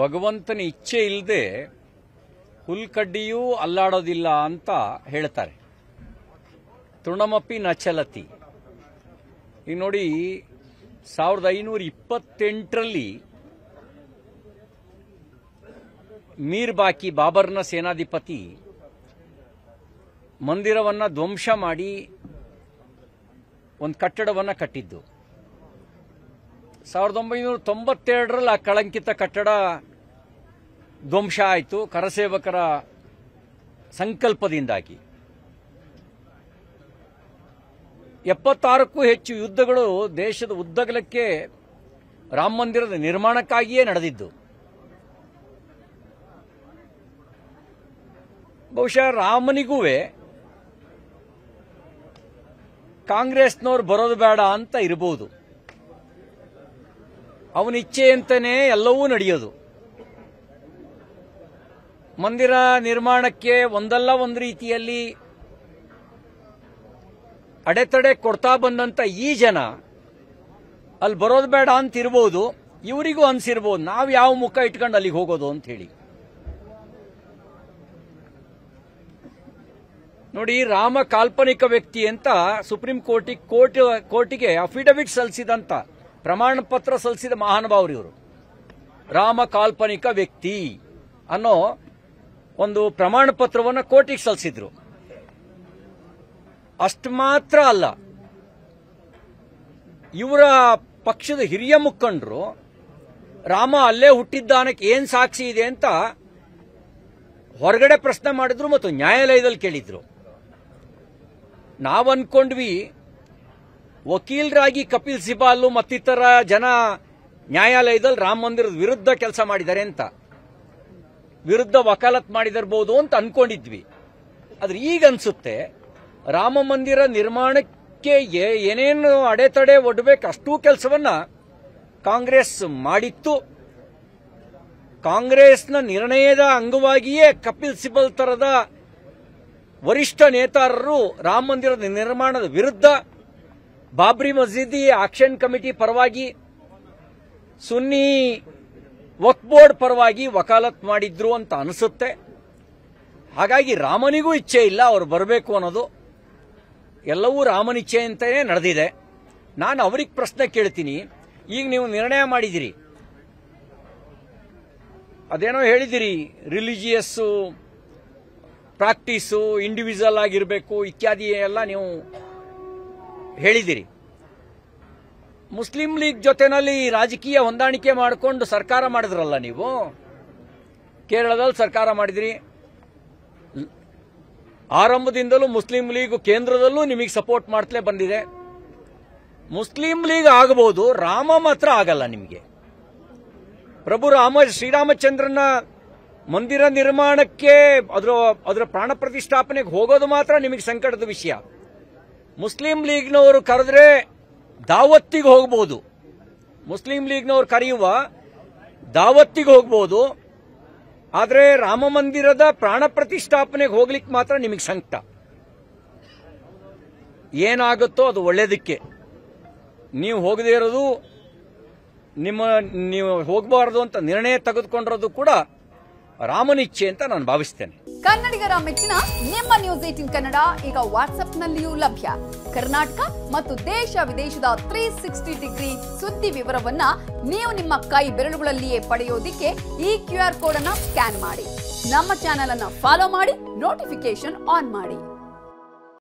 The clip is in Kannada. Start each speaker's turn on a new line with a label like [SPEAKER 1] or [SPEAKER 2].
[SPEAKER 1] ಭಗವಂತನ ಇಚ್ಛೆ ಇಲ್ಲದೆ ಹುಲ್ಕಡ್ಡಿಯೂ ಅಲ್ಲಾಡೋದಿಲ್ಲ ಅಂತ ಹೇಳ್ತಾರೆ. ತೃಣಮಪಿ ನಚಲತಿ. ಈಗ ನೋಡಿ, 1528ರಲ್ಲಿ ಮೀರ್ ಬಾಕಿ ಬಾಬರ್ನ ಸೇನಾಧಿಪತಿ ಮಂದಿರವನ್ನ ಧ್ವಂಸ ಮಾಡಿ ಒಂದು ಕಟ್ಟಡವನ್ನ ಕಟ್ಟಿದ್ದು. 1992ರಲ್ಲಿ ಆ ಕಳಂಕಿತ ಕಟ್ಟಡ ಧ್ವಂಸ ಆಯಿತು ಕರಸೇವಕರ ಸಂಕಲ್ಪದಿಂದಾಗಿ. 76ಕ್ಕೂ ಹೆಚ್ಚು ಯುದ್ಧಗಳು ದೇಶದ ಉದ್ದಗಲಕ್ಕೆ ರಾಮ ಮಂದಿರದ ನಿರ್ಮಾಣಕ್ಕಾಗಿಯೇ ನಡೆದಿದ್ದು. ಬಹುಶಃ ರಾಮನಿಗೂ ಕಾಂಗ್ರೆಸ್ನವ್ರು ಬರೋದು ಬೇಡ ಅಂತ ಇರಬಹುದು. ಅವನ ಇಚ್ಛೆ ಅಂತಾನೆ ಎಲ್ಲವೂ ನಡೆಯೋದು. ಮಂದಿರ ನಿರ್ಮಾಣಕ್ಕೆ ಒಂದಲ್ಲ ಒಂದು ರೀತಿಯಲ್ಲಿ ಅಡೆತಡೆ ಕೊಡ್ತಾ ಬಂದಂತ ಈ ಜನ ಅಲ್ಲಿ ಬರೋದು ಬೇಡ ಅಂತ ಇರಬಹುದು. ಇವರಿಗೂ ಅನ್ಸಿರ್ಬೋದು ನಾವು ಯಾವ ಮುಖ ಇಟ್ಕೊಂಡು ಅಲ್ಲಿಗೆ ಹೋಗೋದು ಅಂತ ಹೇಳಿ. ನೋಡಿ, ರಾಮ ಕಾಲ್ಪನಿಕ ವ್ಯಕ್ತಿ ಅಂತ ಸುಪ್ರೀಂ ಕೋರ್ಟಿಗೆ ಅಫಿಡವಿಟ್ ಸಲ್ಲಿಸಿದಂತ ಪ್ರಮಾಣ ಪತ್ರ ಸಲ್ಲಿಸಿದ ಮಹಾನುಭಾವರು ಇವರು. ರಾಮ ಕಾಲ್ಪನಿಕ ವ್ಯಕ್ತಿ ಅನ್ನೋ ಒಂದು ಪ್ರಮಾಣ ಪತ್ರವನ್ನು ಕೋರ್ಟಿಗೆ ಸಲ್ಲಿಸಿದ್ರು. ಅಷ್ಟು ಮಾತ್ರ ಅಲ್ಲ, ಇವರ ಪಕ್ಷದ ಹಿರಿಯ ಮುಖಂಡರು ರಾಮ ಅಲ್ಲೇ ಹುಟ್ಟಿದ್ದಾನಕ್ಕೆ ಏನ್ ಸಾಕ್ಷಿ ಇದೆ ಅಂತ ಹೊರಗಡೆ ಪ್ರಶ್ನೆ ಮಾಡಿದ್ರು ಮತ್ತು ನ್ಯಾಯಾಲಯದಲ್ಲಿ ಕೇಳಿದ್ರು. ನಾವು ಅನ್ಕೊಂಡ್ವಿ ವಕೀಲರಾಗಿ ಕಪಿಲ್ ಸಿಬಾಲ್ ಮತ್ತಿತರ ಜನ ನ್ಯಾಯಾಲಯದಲ್ಲಿ ರಾಮ ಮಂದಿರದ ವಿರುದ್ಧ ಕೆಲಸ ಮಾಡಿದ್ದಾರೆ ಅಂತ, ವಿರುದ್ಧ ವಕಾಲತ್ ಮಾಡಿದಿರಬಹುದು ಅಂತ ಅನ್ಕೊಂಡಿದ್ವಿ. ಆದ್ರೆ ಈಗ ಅನ್ಸುತ್ತೆ ರಾಮ ಮಂದಿರ ನಿರ್ಮಾಣಕ್ಕೆ ಏನೇನು ಅಡೆತಡೆ ಒಡ್ಬೇಕು ಅಷ್ಟೂ ಕೆಲಸವನ್ನ ಕಾಂಗ್ರೆಸ್ ಮಾಡಿತ್ತು. ಕಾಂಗ್ರೆಸ್ನ ನಿರ್ಣಯದ ಅಂಗವಾಗಿಯೇ ಕಪಿಲ್ ಸಿಬಲ್ ತರದ ವರಿಷ್ಠ ನೇತಾರರು ರಾಮ ಮಂದಿರದ ನಿರ್ಮಾಣದ ವಿರುದ್ಧ, ಬಾಬ್ರಿ ಮಸೀದಿ ಆಕ್ಷನ್ ಕಮಿಟಿ ಪರವಾಗಿ, ಸುನ್ನಿ ವಕ್ಫ್ ಬೋರ್ಡ್ ಪರವಾಗಿ ವಕಾಲತ್ ಮಾಡಿದ್ರು ಅಂತ ಅನಿಸುತ್ತೆ. ಹಾಗಾಗಿ ರಾಮನಿಗೂ ಇಚ್ಛೆ ಇಲ್ಲ ಅವರು ಬರಬೇಕು ಅನ್ನೋದು. ಎಲ್ಲವೂ ರಾಮನಿಚ್ಛೆ ಅಂತಾನೆ ನಡೆದಿದೆ. ನಾನು ಅವರಿಗೆ ಪ್ರಶ್ನೆ ಕೇಳ್ತೀನಿ, ಈಗ ನೀವು ನಿರ್ಣಯ ಮಾಡಿದಿರಿ, ಅದೇನೋ ಹೇಳಿದಿರಿ, ರಿಲಿಜಿಯಸ್ ಪ್ರಾಕ್ಟೀಸು ಇಂಡಿವಿಜುವಲ್ ಆಗಿರಬೇಕು ಇತ್ಯಾದಿ ಎಲ್ಲ ನೀವು ಹೇಳಿದಿರಿ. ಮುಸ್ಲಿಂ ಲೀಗ್ ಜೊತೆನಲ್ಲಿ ರಾಜಕೀಯ ಹೊಂದಾಣಿಕೆ ಮಾಡಿಕೊಂಡು ಸರ್ಕಾರ ಮಾಡಿದ್ರಲ್ಲ ನೀವು. ಕೇರಳದಲ್ಲಿ ಸರ್ಕಾರ ಮಾಡಿದ್ರಿ. ಆರಂಭದಿಂದಲೂ ಮುಸ್ಲಿಂ ಲೀಗ್ ಕೇಂದ್ರದಲ್ಲೂ ನಿಮಗೆ ಸಪೋರ್ಟ್ ಮಾಡ್ತಲೇ ಬಂದಿದೆ. ಮುಸ್ಲಿಂ ಲೀಗ್ ಆಗಬಹುದು, ರಾಮ ಮಾತ್ರ ಆಗಲ್ಲ ನಿಮಗೆ. ಪ್ರಭು ಶ್ರೀರಾಮಚಂದ್ರನ ಮಂದಿರ ನಿರ್ಮಾಣಕ್ಕೆ ಅದರ ಪ್ರಾಣ ಪ್ರತಿಷ್ಠಾಪನೆಗೆ ಹೋಗೋದು ಮಾತ್ರ ನಿಮಗೆ ಸಂಕಟದ ವಿಷಯ. ಮುಸ್ಲಿಂ ಲೀಗ್ನವರು ಕರೆದ್ರೆ ದಾವತ್ತಿಗೆ ಹೋಗಬಹುದು, ಮುಸ್ಲಿಂ ಲೀಗ್ನವರು ಕರೆಯುವ ದಾವತ್ತಿಗೆ ಹೋಗಬಹುದು. ಆದರೆ ರಾಮ ಮಂದಿರದ ಪ್ರಾಣ ಪ್ರತಿಷ್ಠಾಪನೆಗೆ ಹೋಗ್ಲಿಕ್ಕೆ ಮಾತ್ರ ನಿಮಗೆ ಸಂಕಟ. ಏನಾಗುತ್ತೋ ಅದು ಒಳ್ಳೇದಕ್ಕೆ. ನೀವು ಹೋಗದೇ ಇರೋದು, ನೀವು ಹೋಗಬಾರದು ಅಂತ ನಿರ್ಣಯ ತೆಗೆದುಕೊಂಡಿರೋದು ಕೂಡ ರಾಮನಿಚ್ಛೆ ಅಂತ ನಾನು ಭಾವಿಸ್ತೇನೆ.
[SPEAKER 2] ಕನ್ನಡಿಗರ ಮೆಚ್ಚಿನ ನಿಮ್ಮ ನ್ಯೂಸ್ 18 ಕನ್ನಡ ಈಗ ವಾಟ್ಸ್ಆಪ್ನಲ್ಲಿಯೂ ಲಭ್ಯ. ಕರ್ನಾಟಕ ಮತ್ತು ದೇಶ ವಿದೇಶದ 360 ಡಿಗ್ರಿ ಸುದ್ದಿ ವಿವರವನ್ನ ನೀವು ನಿಮ್ಮ ಕೈ ಬೆರಳುಗಳಲ್ಲಿಯೇ ಪಡೆಯೋದಿಕ್ಕೆ ಈ QR ಕೋಡ್ ಅನ್ನು ಸ್ಕ್ಯಾನ್ ಮಾಡಿ. ನಮ್ಮ ಚಾನೆಲ್ ಅನ್ನು ಫಾಲೋ ಮಾಡಿ, ನೋಟಿಫಿಕೇಶನ್ ಆನ್ ಮಾಡಿ.